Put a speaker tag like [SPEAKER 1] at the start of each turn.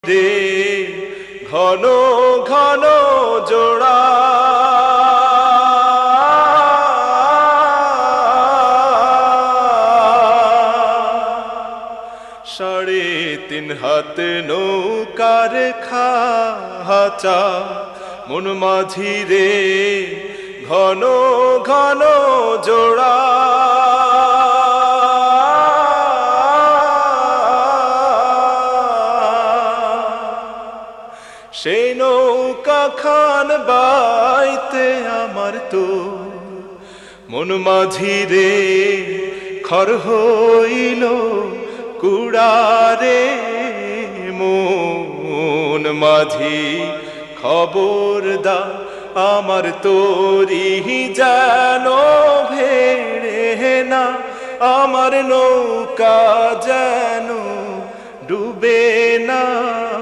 [SPEAKER 1] রে ঘন ঘন জোড়া। সাড়ে তিন হাত নৌকার খাঁচা মন মাঝি রে ঘন ঘন জোড়া। সেই নৌকা খান বাইতে আমার তো মন মাঝি রে খর হইল কুড়ারে। মন মাঝি খবর দা আমার তোরি যেন ভেড়ে না, আমার নৌকা যেন ডুবে না।